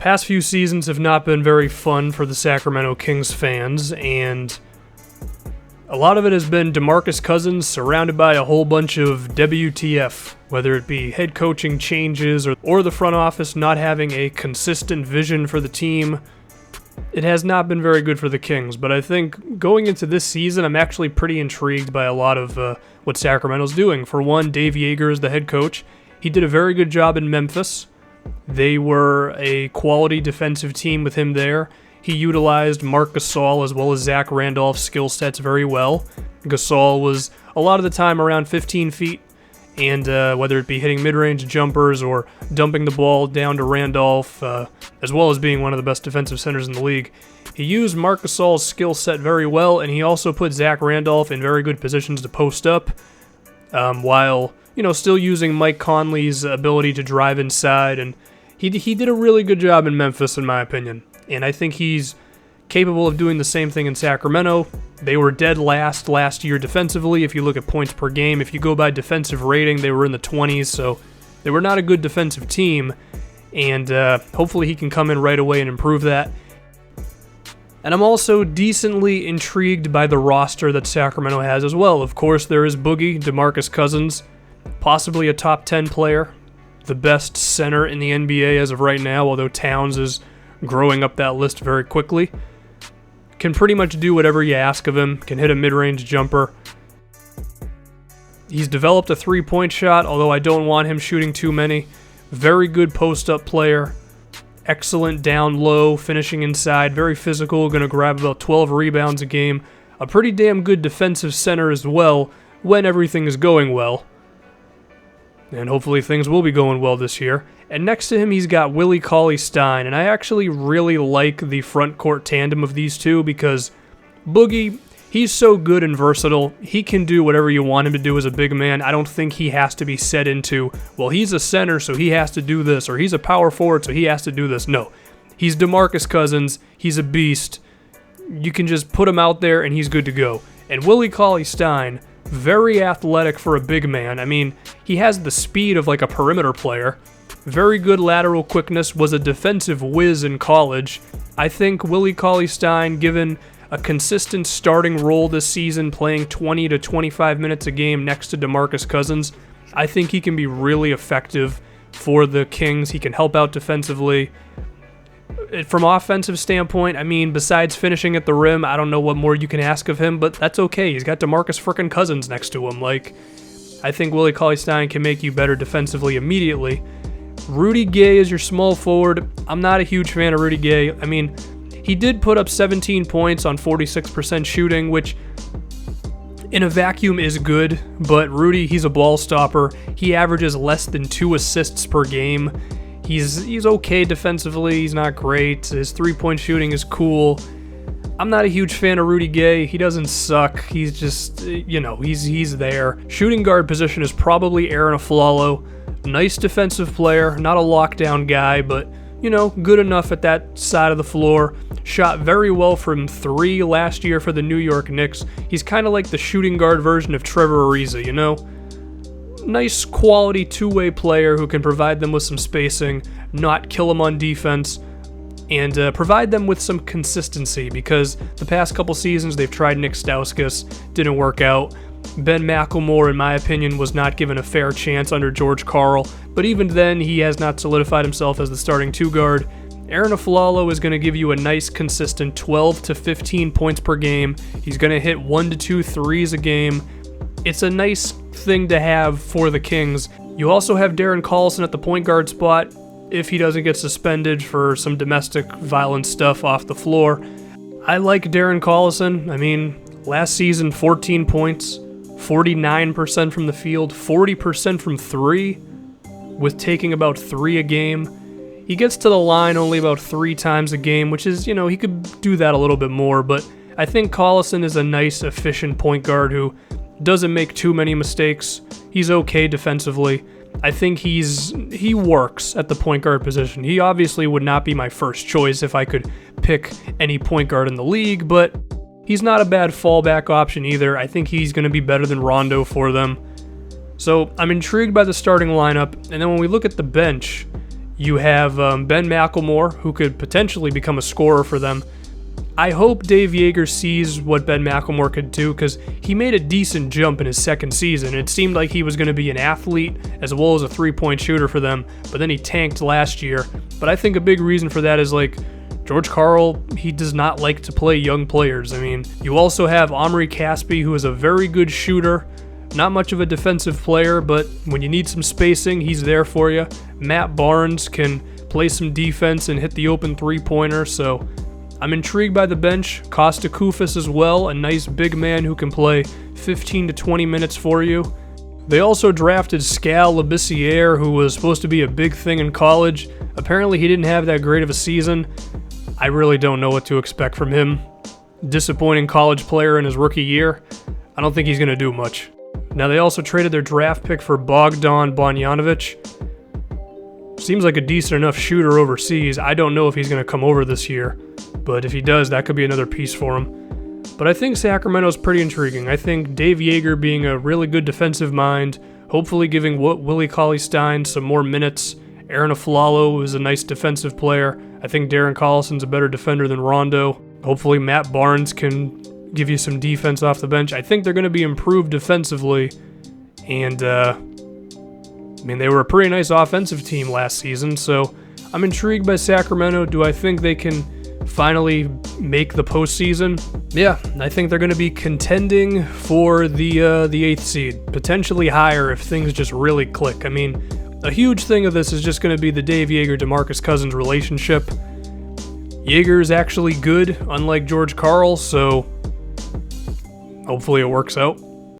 Past few seasons have not been very fun for the Sacramento Kings fans, and a lot of it has been DeMarcus Cousins surrounded by a whole bunch of WTF, whether it be head coaching changes or the front office not having a consistent vision for the team. It has not been very good for the Kings, but I think going into this season, I'm actually pretty intrigued by a lot of what Sacramento's doing. For one, Dave Yeager is the head coach. He did a very good job in Memphis. They were a quality defensive team with him there. He utilized Marc Gasol as well as Zach Randolph's skill sets very well. Gasol was a lot of the time around 15 feet, and whether it be hitting mid-range jumpers or dumping the ball down to Randolph, as well as being one of the best defensive centers in the league, he used Marc Gasol's skill set very well, and he also put Zach Randolph in very good positions to post up, while still using Mike Conley's ability to drive inside, and he did a really good job in Memphis, in my opinion. And I think he's capable of doing the same thing in Sacramento. They were dead last year defensively. If you look at points per game, if you go by defensive rating, they were in the 20s, so they were not a good defensive team, and hopefully he can come in right away and improve that. And I'm also decently intrigued by the roster that Sacramento has as well. Of course, there is Boogie, DeMarcus Cousins, possibly a top 10 player, the best center in the NBA as of right now, although Towns is growing up that list very quickly. Can pretty much do whatever you ask of him, can hit a mid-range jumper. He's developed a three-point shot, although I don't want him shooting too many. Very good post-up player. Excellent down low, finishing inside, very physical, going to grab about 12 rebounds a game. A pretty damn good defensive center as well, when everything is going well. And hopefully things will be going well this year. And next to him, he's got Willie CauleyStein, and I actually really like the front court tandem of these two because Boogie, he's so good and versatile. He can do whatever you want him to do as a big man. I don't think he has to be set into, well, he's a center, so he has to do this, or he's a power forward, so he has to do this. No, he's DeMarcus Cousins. He's a beast. You can just put him out there, and he's good to go. And Willie CauleyStein, very athletic for a big man. I mean, he has the speed of like a perimeter player. Very good lateral quickness, was a defensive whiz in college. I think Willie CauleyStein, given a consistent starting role this season, playing 20 to 25 minutes a game next to DeMarcus Cousins, I think he can be really effective for the Kings. He can help out defensively. From offensive standpoint, I mean, besides finishing at the rim, I don't know what more you can ask of him, but that's okay. He's got DeMarcus frickin' Cousins next to him. I think Willie CauleyStein can make you better defensively immediately. Rudy Gay is your small forward. I'm not a huge fan of Rudy Gay. I mean, he did put up 17 points on 46% shooting, which in a vacuum is good, but Rudy, he's a ball stopper. He averages less than 2 assists per game. He's okay defensively. He's not great. His three-point shooting is cool. I'm not a huge fan of Rudy Gay. He doesn't suck. He's just, he's there. Shooting guard position is probably Aaron Afflalo. Nice defensive player, not a lockdown guy, but, good enough at that side of the floor. Shot very well from 3 last year for the New York Knicks. He's kind of like the shooting guard version of Trevor Ariza, Nice quality two-way player who can provide them with some spacing, not kill them on defense, and provide them with some consistency, because the past couple seasons they've tried Nick Stauskas, didn't work out. Ben McLemore, in my opinion, was not given a fair chance under George Karl, but even then he has not solidified himself as the starting two-guard. Aaron Afflalo is going to give you a nice, consistent 12 to 15 points per game. He's going to hit 1 to 2 threes a game. It's a nice thing to have for the Kings. You also have Darren Collison at the point guard spot if he doesn't get suspended for some domestic violence stuff off the floor. I like Darren Collison. I mean, last season, 14 points, 49% from the field, 40% from 3, with taking about 3 a game. He gets to the line only about 3 times a game, which is, he could do that a little bit more, but I think Collison is a nice, efficient point guard who doesn't make too many mistakes. He's okay defensively. I think he works at the point guard position. He obviously would not be my first choice if I could pick any point guard in the league, but he's not a bad fallback option either. I think he's going to be better than Rondo for them. So I'm intrigued by the starting lineup, and then when we look at the bench, You have Ben McLemore, who could potentially become a scorer for them. I hope Dave Joerger sees what Ben McLemore could do, because he made a decent jump in his second season. It seemed like he was going to be an athlete as well as a three-point shooter for them, but then he tanked last year. But I think a big reason for that is George Karl, he does not like to play young players. I mean, you also have Omri Caspi, who is a very good shooter, not much of a defensive player, but when you need some spacing, he's there for you. Matt Barnes can play some defense and hit the open three-pointer, so I'm intrigued by the bench. Costa Koufos as well, a nice big man who can play 15 to 20 minutes for you. They also drafted Skal Labissiere, who was supposed to be a big thing in college. Apparently he didn't have that great of a season. I really don't know what to expect from him. Disappointing college player in his rookie year. I don't think he's going to do much. Now, they also traded their draft pick for Bogdan Bogdanovic. Seems like a decent enough shooter overseas. I don't know if he's going to come over this year, but if he does, that could be another piece for him. But I think Sacramento's pretty intriguing. I think Dave Joerger being a really good defensive mind, hopefully giving Willie CauleyStein some more minutes. Aaron Aflalo is a nice defensive player. I think Darren Collison's a better defender than Rondo. Hopefully Matt Barnes can give you some defense off the bench. I think they're going to be improved defensively, and they were a pretty nice offensive team last season, so I'm intrigued by Sacramento. Do I think they can finally make the postseason? Yeah, I think they're going to be contending for the 8th seed, potentially higher if things just really click. I mean, a huge thing of this is just going to be the Dave Joerger DeMarcus Cousins relationship. Joerger is actually good, unlike George Karl, so hopefully it works out.